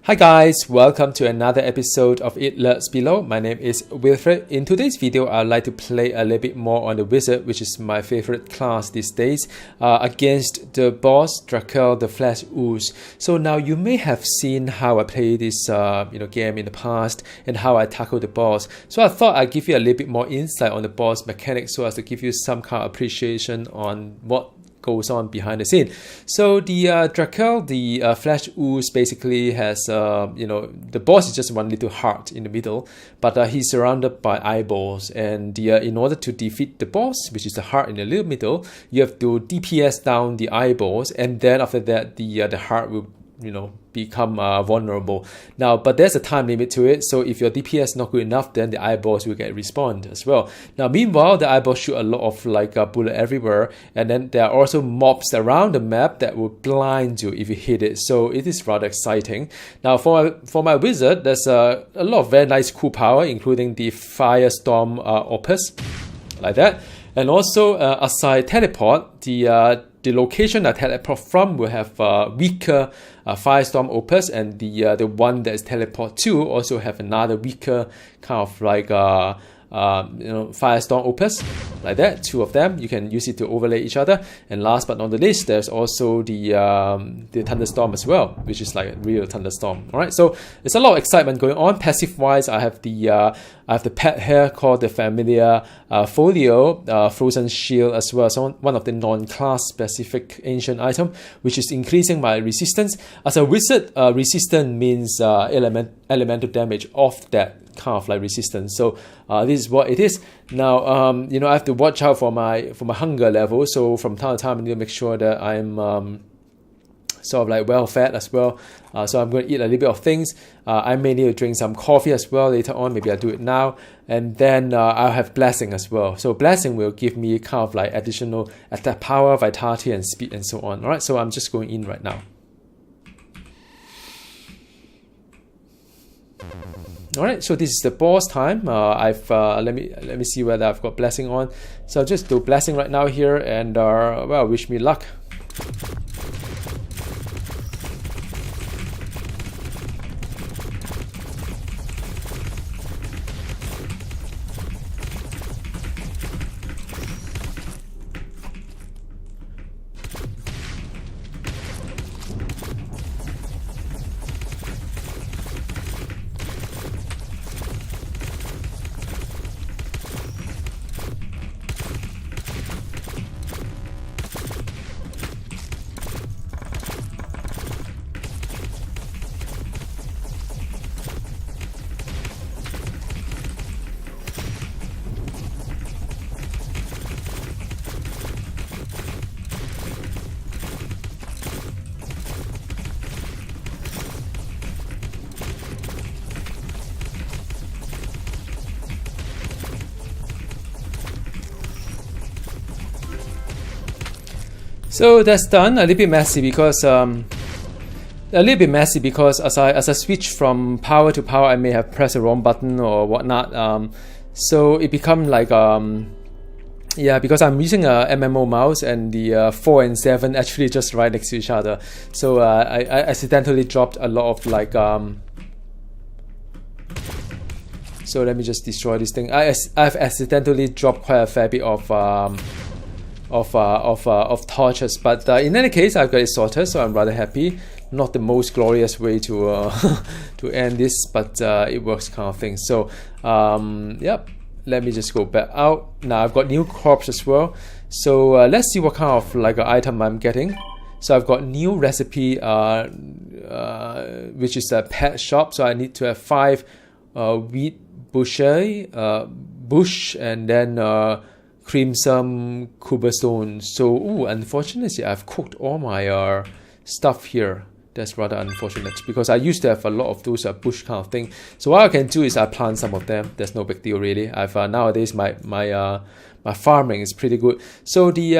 Hi guys, welcome to another episode of It Lurks Below. My name is Wilfred. In today's video, I'd like to play a little bit more on the wizard, which is my favorite class these days, against the boss Drakel, the Flash Ooze. So now you may have seen how I play this game in the past and how I tackle the boss. So I thought I'd give you a little bit more insight on the boss mechanics so as to give you some kind of appreciation on what goes on behind the scene. So the Drakel, the Flash Ooze, basically has the boss is just one little heart in the middle, but he's surrounded by eyeballs, and in order to defeat the boss, which is the heart in the little middle, you have to DPS down the eyeballs, and then after that the heart will become vulnerable. Now, but there's a time limit to it, so if your DPS is not good enough, then the eyeballs will get respawned as well. Now, meanwhile, the eyeballs shoot a lot of bullet everywhere, and then there are also mobs around the map that will blind you if you hit it, so it is rather exciting. Now, for my wizard, there's a lot of very nice cool power, including the Firestorm Opus, like that, and also aside teleport, the location that teleport from will have weaker Firestorm Opus, and the one that is teleport to also have another weaker kind of Firestorm Opus, like that. Two of them, you can use it to overlay each other. And last but not the least, there's also the Thunderstorm as well, which is like a real thunderstorm. All right, so there's a lot of excitement going on. Passive wise, I have the pet here called the familiar Folio Frozen Shield as well. So one of the non-class specific ancient item, which is increasing my resistance. As a wizard, resistant means elemental damage of that kind of resistance. So this is what it is. Now I have to watch out for my hunger level. So from time to time I need to make sure that I'm sort of well fed as well. So I'm going to eat a little bit of things. I may need to drink some coffee as well later on. Maybe I'll do it now. And then I'll have blessing as well. So blessing will give me kind of additional attack power, vitality, and speed, and so on. All right, so I'm just going in right now. All right, so this is the boss time. Let me see whether I've got blessing on. So I'll just do blessing right now here, and well, wish me luck. So that's done. A little bit messy because as I switch from power to power, I may have pressed the wrong button or whatnot. So it become because I'm using a MMO mouse, and the 4 and 7 actually just right next to each other. So I accidentally dropped a lot of So let me just destroy this thing. I've accidentally dropped quite a fair bit of torches, but in any case, I've got it sorted, so I'm rather happy. Not the most glorious way to to end this, but it works, kind of thing. So yep, let me just go back out. Now I've got new crops as well, so let's see what kind of item I'm getting. So I've got new recipe, which is a pet shop. So I need to have 5 wheat bush, and then crimson cobblestone. So unfortunately, I've cooked all my stuff here. That's rather unfortunate, because I used to have a lot of those bush kind of thing. So what I can do is I plant some of them. There's no big deal really. I've nowadays my farming is pretty good. So the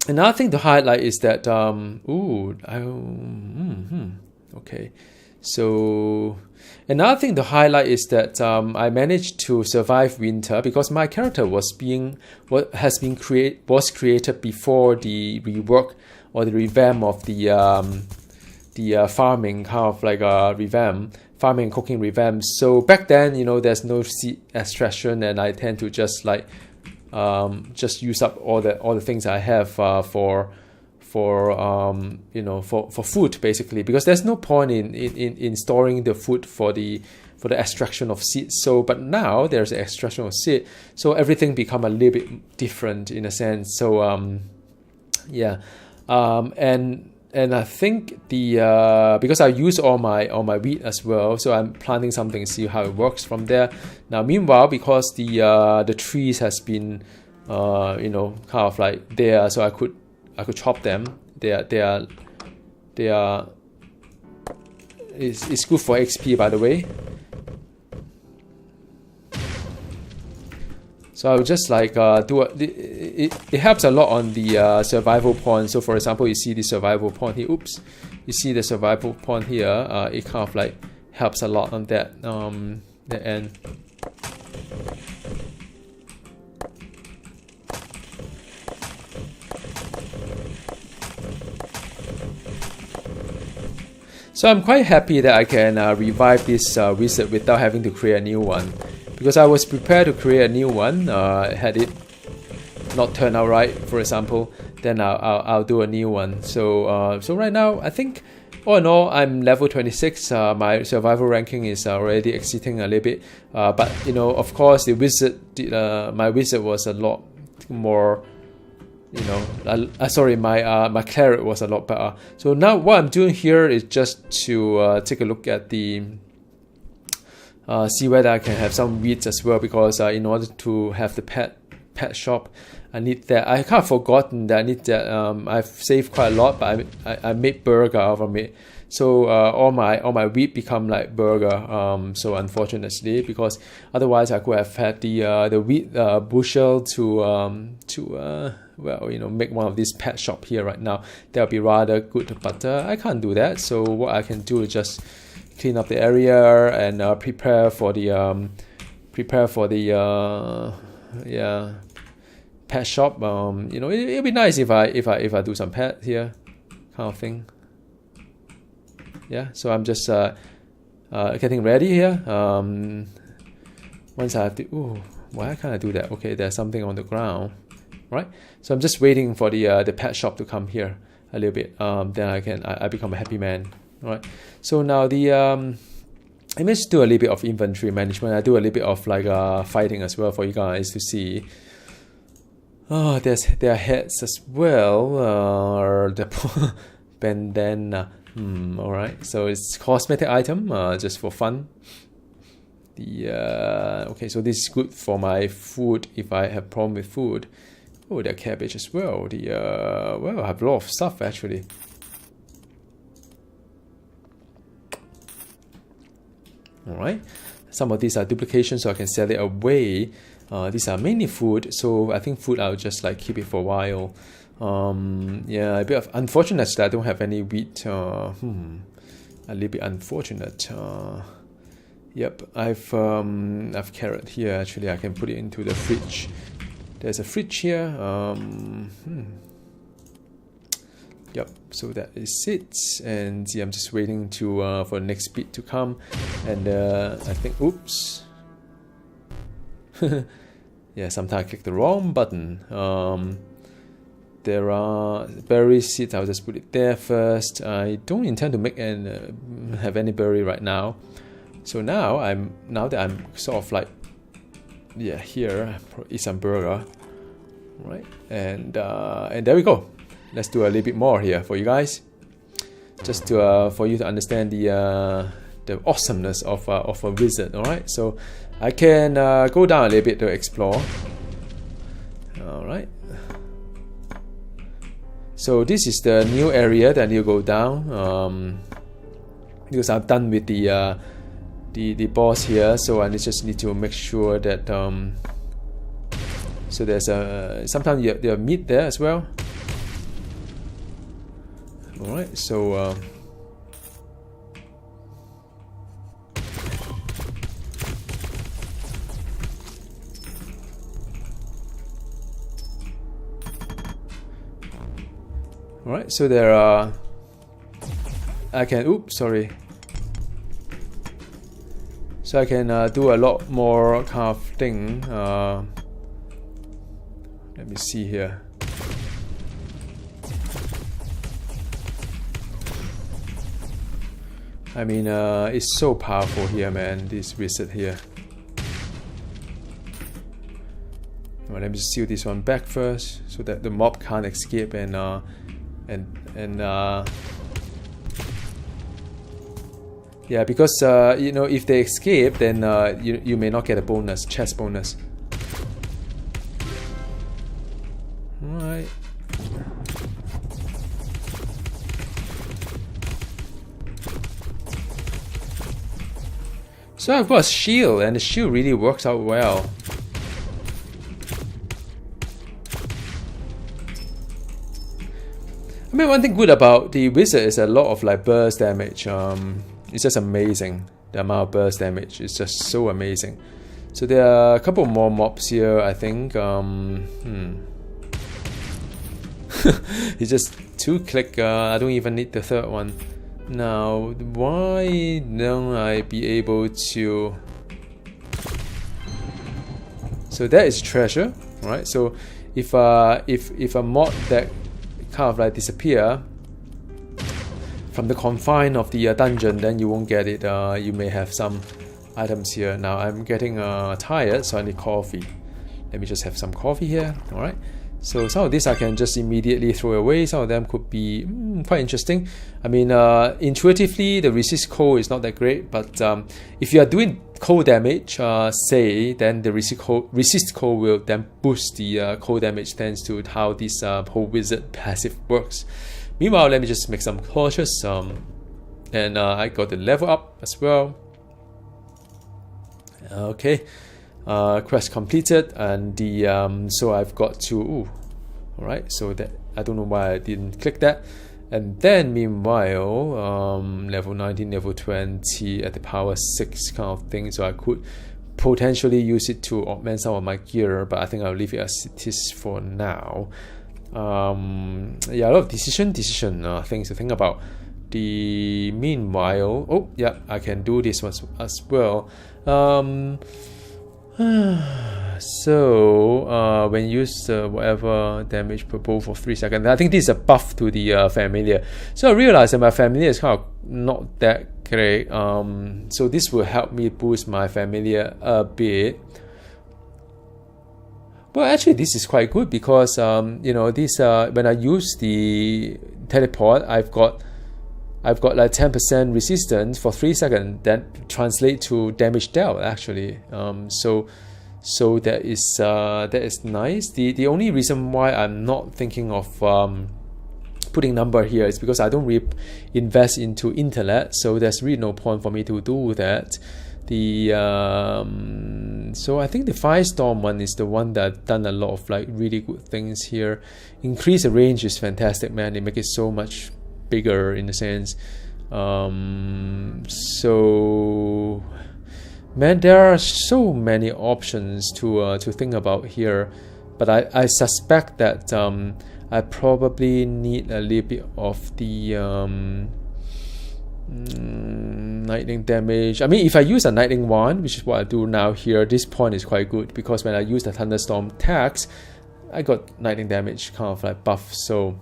another thing to highlight is that okay. So another thing to highlight is that I managed to survive winter because my character was created before the rework or the revamp of the farming kind of like a revamp, farming and cooking revamp. So back then, you know, there's no seed extraction, and I tend to just like just use up all the things I have for food, basically, because there's no point in storing the food for the extraction of seeds. So but now there's an extraction of seed, so everything become a little bit different in a sense. So and I think because I use all my wheat as well, so I'm planting something, see how it works from there. Now meanwhile, because the trees has been kind of like there, so I could chop them. It's good for XP, by the way. So I would just like it helps a lot on the survival point. So for example, you see the survival point here. Oops, you see the survival point here. It kind of like helps a lot on that the end. So I'm quite happy that I can revive this wizard without having to create a new one, because I was prepared to create a new one. Had it not turned out right, for example, then I'll do a new one. So so right now, I think all in all, I'm level 26. My survival ranking is already exceeding a little bit. But you know, of course, the wizard my wizard was a lot more. You know, sorry, my cleric was a lot better. So now what I'm doing here is just to take a look at the see whether I can have some wheat as well, because in order to have the pet shop, I need that. I kind of forgotten that I need that. I've saved quite a lot, but I made burger out of it. So all my wheat become like burger. So unfortunately, because otherwise I could have had the wheat bushel to well, you know, make one of these pet shop here right now. That would be rather good, but I can't do that. So what I can do is just clean up the area and prepare for the pet shop. You know, it'd be nice if I do some pet here, kind of thing. Yeah, so I'm just getting ready here. Once I have to, why can't I do that? Okay, there's something on the ground, right? So I'm just waiting for the pet shop to come here a little bit. Then I become a happy man, right? So now I may just do a little bit of inventory management. I do a little bit of like fighting as well for you guys to see. Oh, there are heads as well. The bandana. Alright, so it's cosmetic item, just for fun. Okay, so this is good for my food if I have problem with food. Oh, there are cabbage as well. Well, I have a lot of stuff actually. Alright, some of these are duplications, so I can sell it away. These are mainly food, so I think food I'll just like keep it for a while. Yeah, a bit of unfortunate that I don't have any wheat. A little bit unfortunate. Yep, I've carrot here. Actually, I can put it into the fridge. There's a fridge here. Yep, so that is it. And yeah, I'm just waiting to for the next bit to come. And I think, oops. Yeah, sometimes I click the wrong button. There are berry seeds. I'll just put it there first. I don't intend to make and have any berry right now. So now that I'm sort of like, yeah, here, eat some burger, right? And there we go. Let's do a little bit more here for you guys, just to for you to understand the awesomeness of a wizard. All right, so I can go down a little bit to explore. All right. So this is the new area that you go down, because I'm done with the boss here. So I just need to make sure that so there's sometimes you have meat there as well. All right, so Alright, so there are I can, oops, sorry. So I can do a lot more kind of thing. Let me see here. I mean, it's so powerful here, man. This wizard here. Well, let me just seal this one back first, so that the mob can't escape and yeah, because you know, if they escape, then you may not get a bonus, chest bonus. Alright. So I've got a shield, and the shield really works out well. I mean, one thing good about the wizard is a lot of like burst damage. It's just amazing. The amount of burst damage is just so amazing. So there are a couple more mobs here, I think. It's just 2-click. I don't even need the third one. Now, why don't I be able to? So that is treasure, right? So if a mod that kind of like disappear from the confine of the dungeon, then you won't get it. You may have some items here. Now I'm getting tired, so I need coffee. Let me just have some coffee here. All right. So some of this I can just immediately throw away. Some of them could be quite interesting. I mean, intuitively, the resist cold is not that great, but if you are doing cold damage, say, then the resist cold will then boost the cold damage thanks to how this whole wizard passive works. Meanwhile, let me just make some cautious, and I got the level up as well. Okay. Quest completed, and the so I've got to all right, so that I don't know why I didn't click that. And then meanwhile, level 19, level 20 at the power 6 kind of thing, so I could potentially use it to augment some of my gear, but I think I'll leave it as it is for now. Yeah, a lot of decision things to think about. The meanwhile, oh yeah, I can do this one as well. So when you use whatever damage per bow for 3 seconds, I think this is a buff to the familiar. So I realized that my familiar is kind of not that great. So this will help me boost my familiar a bit. Well, actually, this is quite good because you know, this when I use the teleport, I've got like 10% resistance for 3 seconds. That translates to damage dealt actually. So that is nice. The only reason why I'm not thinking of putting number here is because I don't really invest into intellect, so there's really no point for me to do that. So I think the Firestorm one is the one that done a lot of like really good things here. Increase the range is fantastic, man. They make it so much bigger in a sense. So man, there are so many options to think about here, but I suspect that I probably need a little bit of the lightning damage. I mean, if I use a lightning wand, which is what I do now here, this point is quite good because when I use the thunderstorm tax, I got lightning damage kind of like buff. So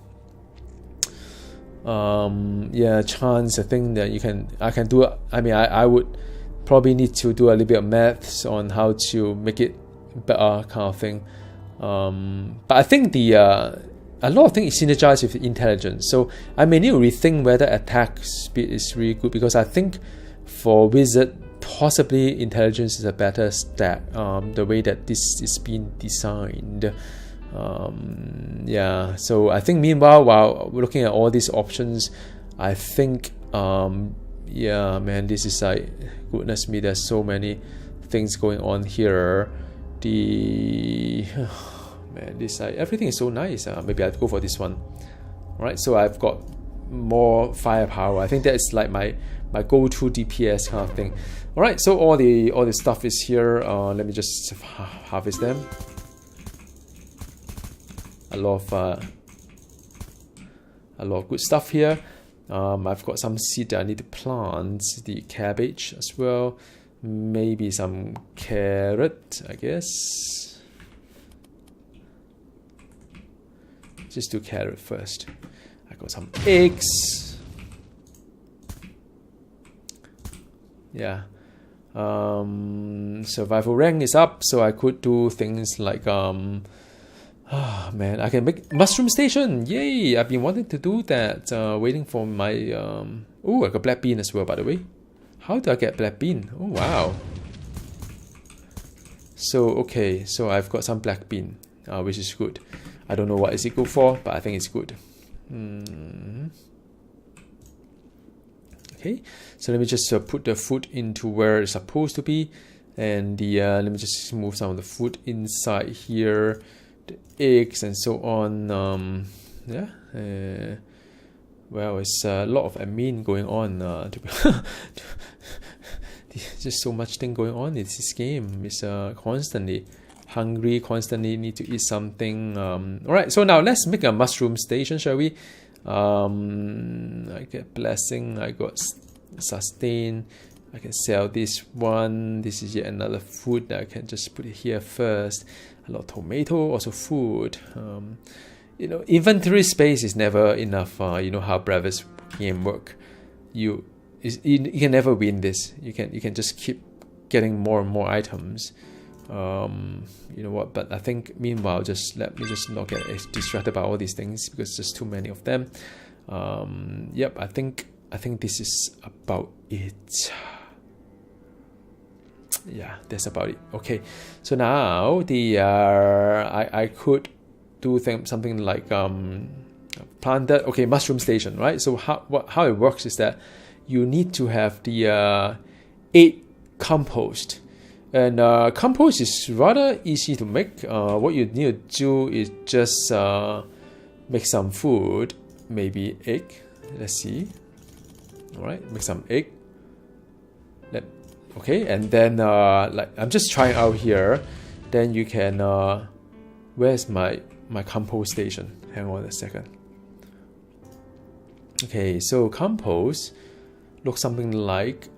yeah, chance, a thing that I can do. I mean, I would probably need to do a little bit of maths on how to make it better kind of thing. But I think a lot of things synergize with intelligence, so I may need to rethink whether attack speed is really good, because I think for wizard possibly intelligence is a better stat, the way that this is being designed. Yeah, so I think meanwhile, while we're looking at all these options, I think yeah, man, this is like, goodness me, there's so many things going on here. Man, this everything is so nice. Maybe I'd go for this one. All right, so I've got more firepower. I think that's like my go-to DPS kind of thing. All right, so all the stuff is here. Let me just harvest them. A lot of good stuff here. I've got some seed that I need to plant, the cabbage as well, maybe some carrot, I guess. Just do carrot first. I got some eggs. Yeah. Survival rank is up, so I could do things like man, I can make mushroom station. Yay! I've been wanting to do that. Waiting for my oh, I got black bean as well, by the way. How do I get black bean? Oh wow. So okay, so I've got some black bean, which is good. I don't know what is it good for, but I think it's good. Okay, so let me just put the food into where it's supposed to be, and let me just move some of the food inside here, the eggs and so on. Yeah, well, it's a lot of admin going on. There's just so much thing going on in this game. It's constantly hungry, constantly need to eat something. All right, so now let's make a mushroom station, shall we? I get blessing, I got sustain, I can sell this one. This is yet another food that I can just put it here first. A lot of tomato, also food. You know, inventory space is never enough. You know how Brevis game work. You can never win this. You can just keep getting more and more items. You know what, but I think meanwhile, let me not get distracted by all these things because there's too many of them. Yep, I think this is about it. Yeah, that's about it. Okay, so now the I could do something like planted. Okay, mushroom station, right? So how it works is that you need to have the 8 compost. And compost is rather easy to make. What you need to do is just make some food, maybe egg. Let's see. All right, make some egg. Okay, and then like I'm just trying out here. Then you can. Where's my compost station? Hang on a second. Okay, so compost looks something like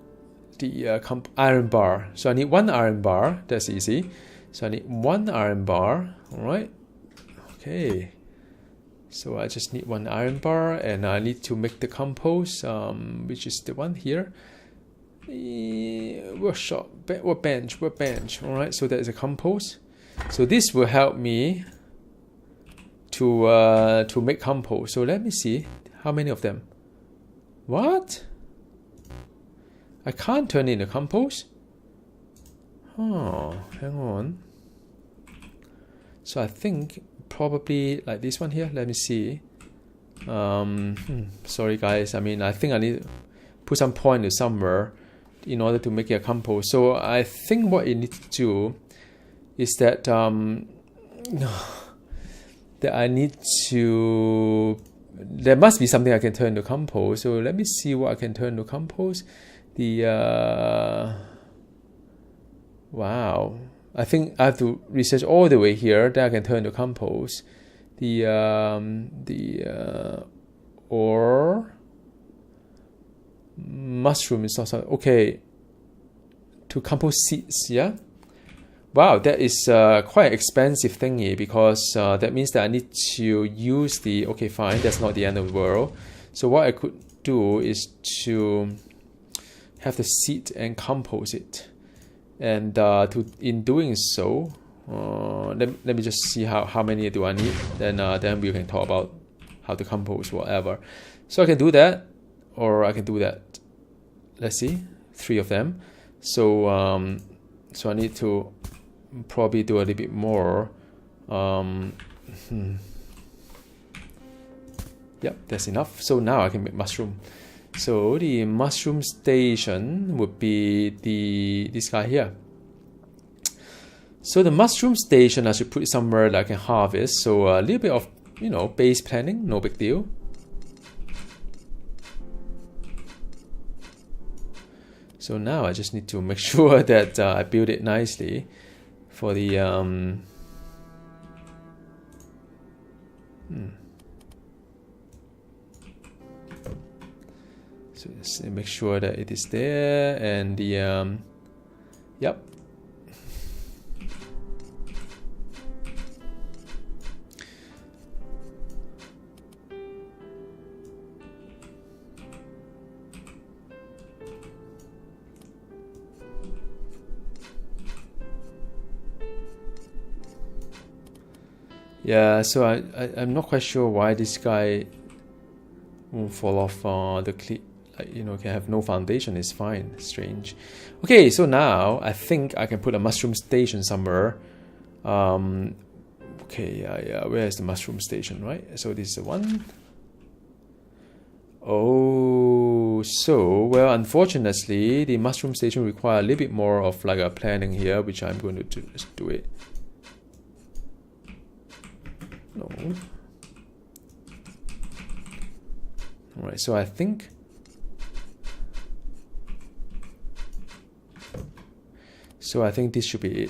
the iron bar. So I need 1 iron bar. That's easy. So I need 1 iron bar. All right. Okay. So I just need 1 iron bar, and I need to make the compost, which is the one here. Workshop, workbench. All right. So that is a compost. So this will help me to make compost. So let me see how many of them. What? I can't turn in a compost. Oh, hang on. So I think probably like this one here. Let me see. Sorry guys. I mean, I think I need to put some point somewhere in order to make a compost. So I think what you need to do is that that I need to. There must be something I can turn to compost. So let me see what I can turn to compost. The wow, I think I have to research all the way here that I can turn to compost. Or mushroom is also okay. To compost seeds, yeah. Wow, that is quite expensive thingy because that means that I need to use the. Okay, fine, that's not the end of the world. So what I could do is to have the seed and compost it, and in doing so, let me just see how many do I need. Then we can talk about how to compost whatever. So I can do that, or I can do that. Let's see, 3 of them. So so I need to probably do a little bit more. Yep, that's enough. So now I can make mushroom. So the mushroom station would be this guy here. So the mushroom station, I should put it somewhere that I can harvest. So a little bit of, you know, base planning, no big deal. So now I just need to make sure that I build it nicely for the So just make sure that it is there, and the yep. Yeah, so I'm not quite sure why this guy won't fall off the clip. Like, you know, can have no foundation is fine. Strange. Okay, so now I think I can put a mushroom station somewhere. Okay, yeah, where is the mushroom station, right? So this is the one. Oh, so, well, unfortunately, the mushroom station require a little bit more of like a planning here, which I'm going to do it. No. Alright, so I think this should be it.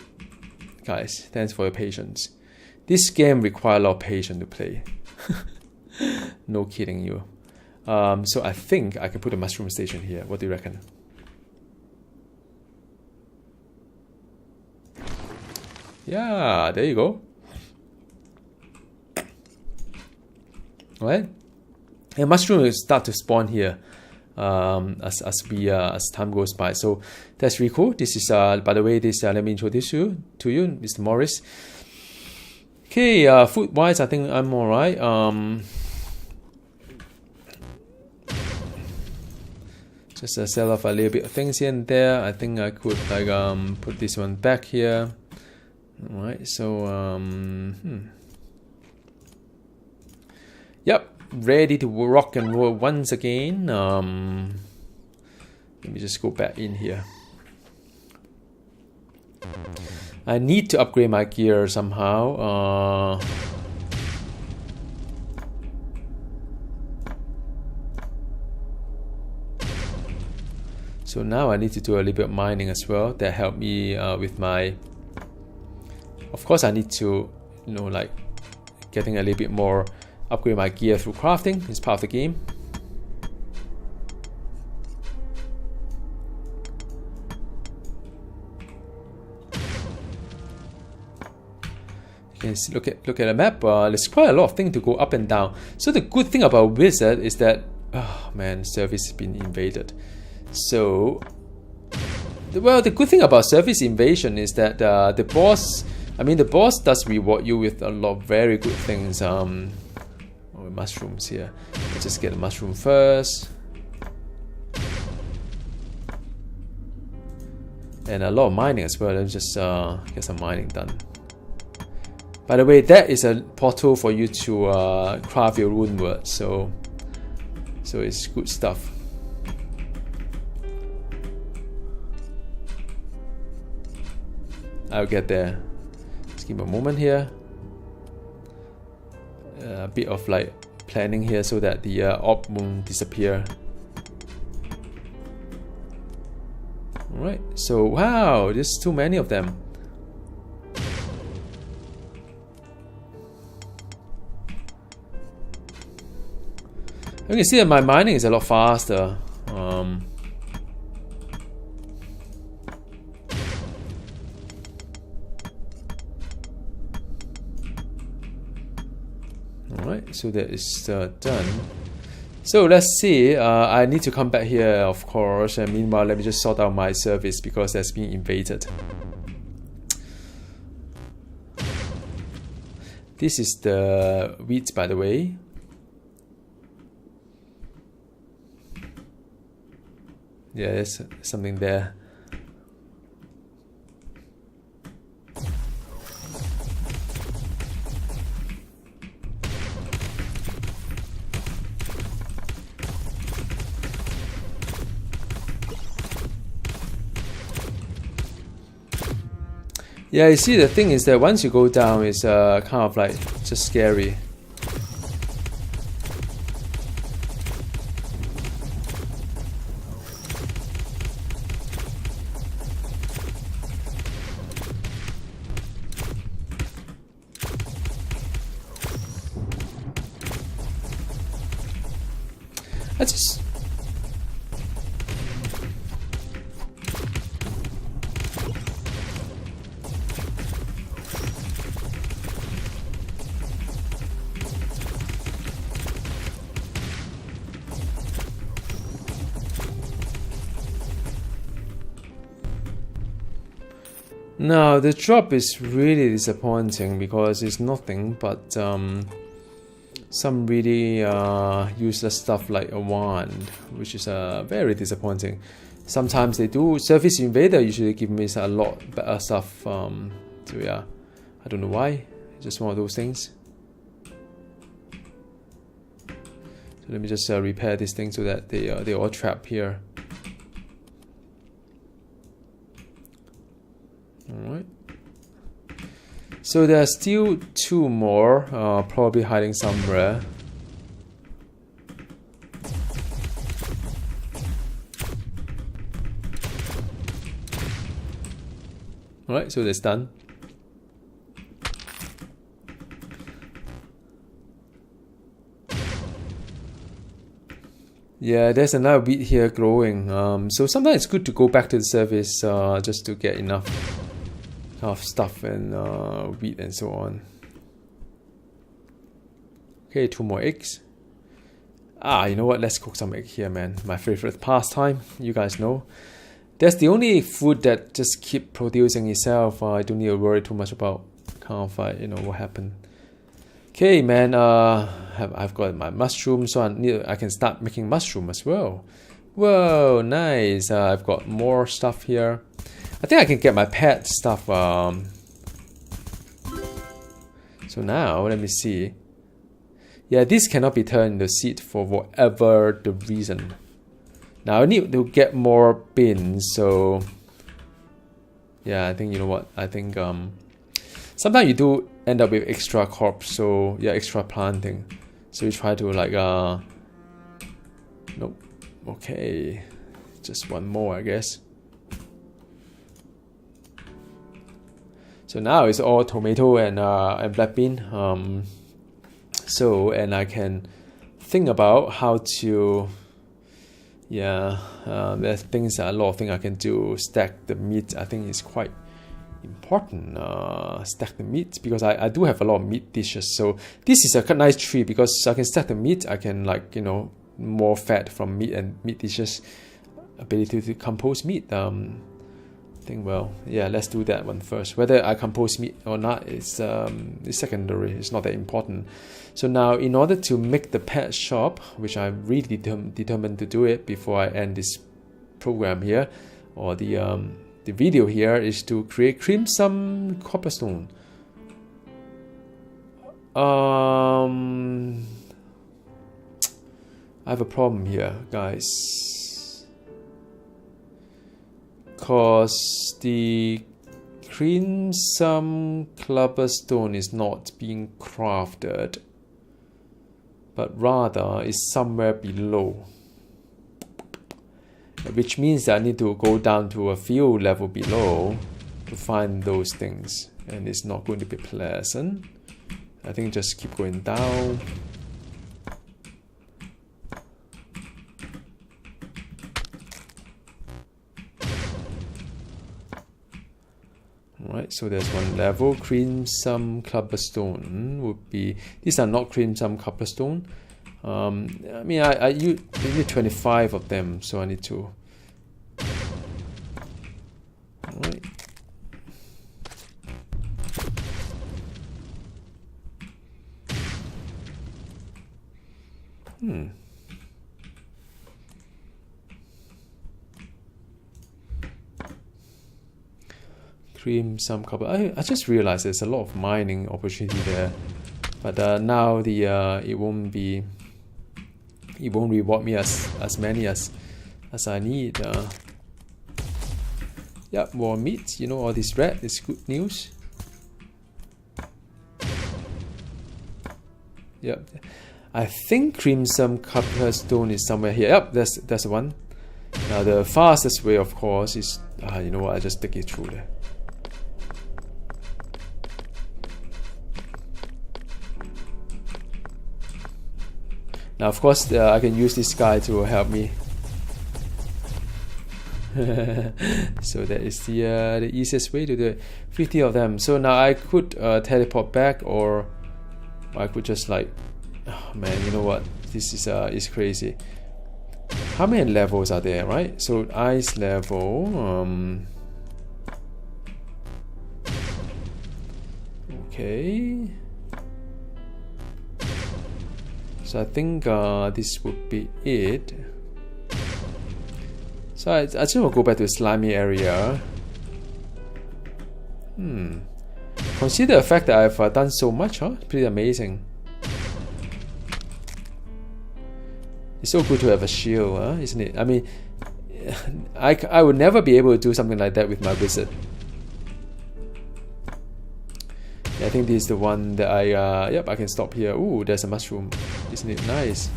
Guys, thanks for your patience. This game requires a lot of patience to play. No kidding you. So I think I can put a mushroom station here. What do you reckon? Yeah, there you go. Right, and mushroom will start to spawn here as time goes by. So that's really cool. This is by the way, this let me introduce you to Mr. Morris. Okay, food wise, I think I'm all right. Just sell off a little bit of things here and there. I think I could like put this one back here. All right, so yep, ready to rock and roll once again. Let me just go back in here. I need to upgrade my gear somehow. So now I need to do a little bit of mining as well. That helped me with my... Of course I need to, you know, like getting a little bit more, upgrade my gear through crafting. It's part of the game. You can see, look at the map. There's quite a lot of things to go up and down. So the good thing about Wizard is that, oh man, service has been invaded. So, well, the good thing about service invasion is that the boss does reward you with a lot of very good things. Mushrooms here. Let's just get the mushroom first. And a lot of mining as well. Let's just get some mining done. By the way, that is a portal for you to craft your rune word. So it's good stuff. I'll get there. Just give me a moment here. A bit of like planning here so that the orb won't disappear. Alright, so wow, there's too many of them. You can see that my mining is a lot faster. Alright, so that is done. So let's see, I need to come back here, of course, and meanwhile let me just sort out my service because that's being invaded. This is the wheat, by the way. Yeah, there's something there. Yeah, you see, the thing is that once you go down, it's kind of like just scary. Now the drop is really disappointing because it's nothing but some really useless stuff like a wand, which is very disappointing. Sometimes they do. Surface Invader usually give me a lot better stuff. So yeah, I don't know why. Just one of those things. So let me just repair this thing so that they all trap here. Alright. So there are still 2 more, probably hiding somewhere. Alright, so that's done. Yeah, there's another wheat here growing. So sometimes it's good to go back to the surface just to get enough stuff and wheat and so on. Okay, 2 more eggs. You know what? Let's cook some egg here, man. My favorite pastime. You guys know. That's the only food that just keep producing itself. I don't need to worry too much about kind of you know what happened. Okay, man. I've got my mushroom, so I can start making mushroom as well. Whoa, nice. I've got more stuff here. I think I can get my pet stuff. So now, let me see. Yeah, this cannot be turned into seed for whatever the reason. Now I need to get more bins, so... Yeah, I think, you know what? I think sometimes you do end up with extra crops, so yeah, extra planting. So you try to like... Nope. Okay. Just one more, I guess. So now it's all tomato and black bean. And I can think about how to, there's things, a lot of things I can do. Stack the meat, I think is quite important. Stack the meat because I do have a lot of meat dishes. So this is a nice tree because I can stack the meat. I can like, you know, more fat from meat and meat dishes. Ability to compose meat. I think, well, yeah, let's do that one first. Whether I compose meat or not is secondary. It's not that important. So now, in order to make the pet shop, which I'm really determined to do it before I end this program here, or the video here, is to create crimson copperstone. I have a problem here, guys. Because the crimson copperstone is not being crafted, but rather is somewhere below, which means that I need to go down to a few level below to find those things, and it's not going to be pleasant. I think just keep going down. Right, so there's one level. Crimson copperstone would be. These are not crimson copperstone. I mean, I need 25 of them, so I need to. Right. Crimson copper. I just realized there's a lot of mining opportunity there, but now the it won't reward me as many as I need. Yeah, more meat. You know, all this red is good news. Yep, I think crimson copperstone is somewhere here. Yep, that's the one. Now the fastest way, of course, is you know what? I just dig it through there. Now, of course, I can use this guy to help me. So that is the easiest way to do it. 50 of them. So now I could teleport back, or I could just like, oh man, you know what? This is crazy. How many levels are there, right? So ice level. Okay. So I think this would be it. So I just will go back to the slimy area. Consider the fact that I've done so much, huh? Pretty amazing. It's so good to have a shield, huh? Isn't it? I mean, I would never be able to do something like that with my wizard. Yeah, I think this is the one that yep, I can stop here. Ooh, there's a mushroom. Isn't it nice?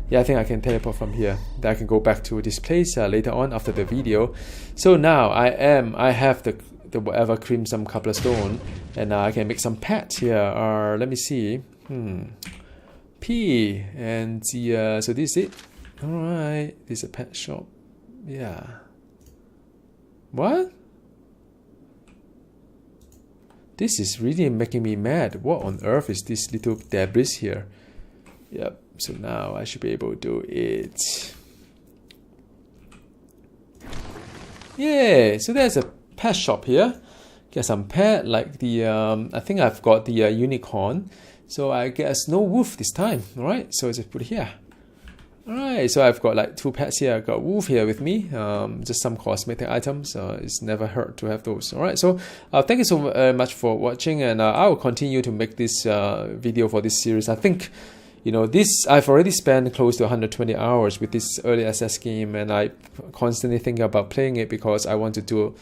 Yeah, I think I can teleport from here. Then I can go back to this place later on after the video. So now I have the whatever crimson cobblestone, and I can make some pets here. Let me see. P and the so this is it. All right, this is a pet shop. Yeah. What? This is really making me mad. What on earth is this little debris here? Yep. So now I should be able to do it. Yeah, so there's a pet shop here. Get some pet like the I think I've got the unicorn. So I get a snow wolf this time. Alright, so I just put it here. Alright, so I've got like 2 pets here. I've got wolf here with me. Just some cosmetic items. It's never hurt to have those. Alright, so thank you so much for watching, and I will continue to make this video for this series. I think, you know, I've already spent close to 120 hours with this early access game, and I constantly think about playing it because I want to do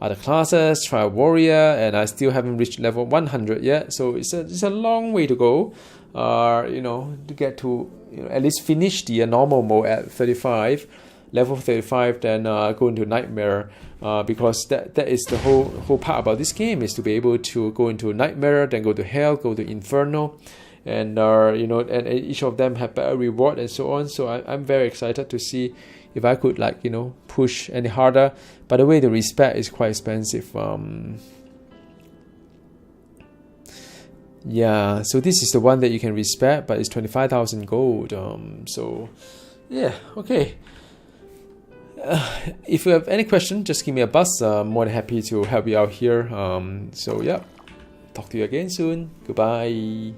other classes, try a warrior, and I still haven't reached level 100 yet. So it's a long way to go, you know, to get to, you know, at least finish the normal mode at 35, level 35, then go into nightmare. Because that is the whole part about this game, is to be able to go into nightmare, then go to hell, go to inferno. And you know, and each of them have better reward and so on. So I'm very excited to see if I could, like, you know, push any harder. By the way, the respect is quite expensive. Yeah, so this is the one that you can respect, but it's 25,000 gold. So yeah, okay. If you have any question, just give me a buzz. I'm more than happy to help you out here. So yeah, talk to you again soon. Goodbye.